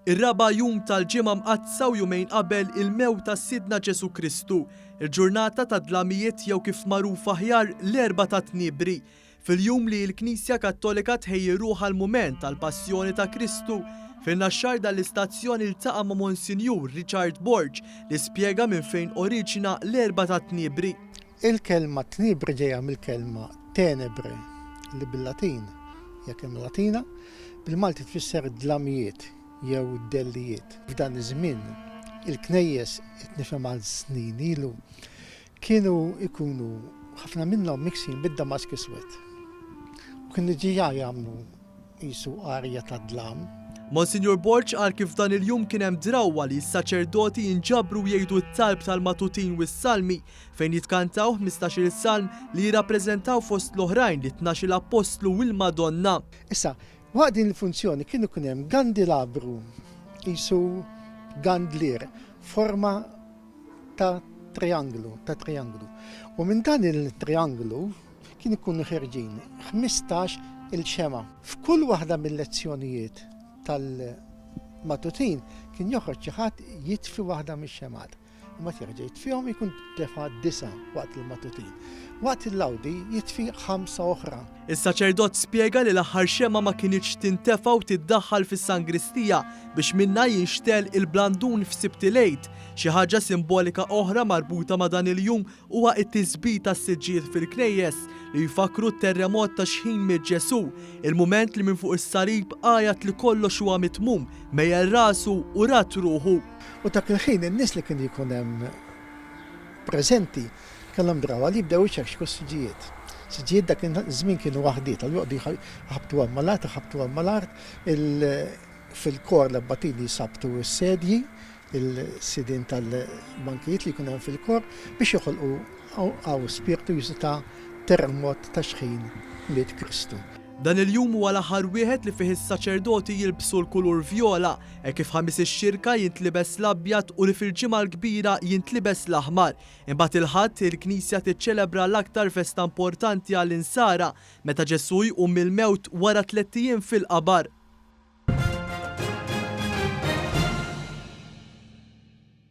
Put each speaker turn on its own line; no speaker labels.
Ir-raba' jum tal-ġimgħa mqazza u jumejn qabel il-mewt ta' Sidna Ġesu Kristu, il-ġurnata ta' dlamijiet jew kif magħruf aħjar l-erba' ta' Tniebri, fil-jum li l-Knisja Kattolika tħejji ruħha l-mument tal-Passjoni ta' Kristu. Fin-naxxar dal-istazzjoni iltaqa' ma' Monsinjur Richard Borg li spjega minn fejn oriġina l-erba' ta' Tniebri.
Il-kelma Tniebri ġejja mill-kelma tenebre li bil-Latin hija kelma Latina, bil-Malti tfisser dlamijiet jew dellijiet. F'dan iż-żmien il-knejjes qed nifhem għal snin ilu kienu ikunu ħafna minnhom miksin bid-damask iswed. U kienu ġija jagħmlu qisu qarja ta' dlam.
Monsignor Borg qal kif dan il-jum kien hemm drawwa li s-saċerdoti jinġabru jgħidu t-talb tal-matutin u s-salmi fejn jitkantaw 15-il salm li jirrappreżentaw fost l-oħrajn li 12 apostlu u l-Madonna.
Issa, waqt din il-funzjoni kienu kien hemm gandilabru qisu gandlier forma ta' triangolu. U minn dan il-triangolu kien ikunu ħerġin 15 il-xema. F'kull waħda mill-lezzjonijiet tal-matutin kien joħroġ xi ħadd jitfi waħda mix-xemat. U ma jerġa' jitfihom ikun tefa' 9 waqt il-matutin. Waqt il-lawdi jitfi 5 oħra.
Is-saċerdot spjega li l-aħħar xema ma kienx tintefa' u tiddaħħal fis-sangristija biex minnha jinxtel il-blandun f'Sibti Lejt. Xi ħaġa simbolika oħra marbuta ma' dan il-jum huwa t-tisbih tas-siġġiet fil-knejjes li jfakru t-terremot ta' xħin mid-Ġesu, il-mument li minn fuq is-salib għajat li kollox huwa mitmum, mejjel rasu u rat ruħu.
U dak il-ħin in-nies li kienu jkun hemm preżenti kellhom drawa li jibdew iċerxku s-siġġijiet. Siġġijiet dak iż-żmien kienu waħdiet, għal-waqt ħabtu għal-malart, fil-kor l-abbatini sabtu s-sedji, il-sidin tal-bankijiet li jkun hemm fil-kor biex joħolqu għaw spirtu ta' terremot ta' xħin liet Kristu.
Dan il-jum huwa l-aħħar wieħed li fih is-saċerdoti jilbsu l-kulur vjola, kif ħamis ix-xirka jintlibes l-abjad u li fil-ġimgħa l-kbira jintlibes l-aħmar. Imbagħad il-ħadd il-Knisja tiċċelebra l-aktar festa importanti għall-insara meta Ġesu jqum mill-mewt wara 3 ijiem fil-qabar.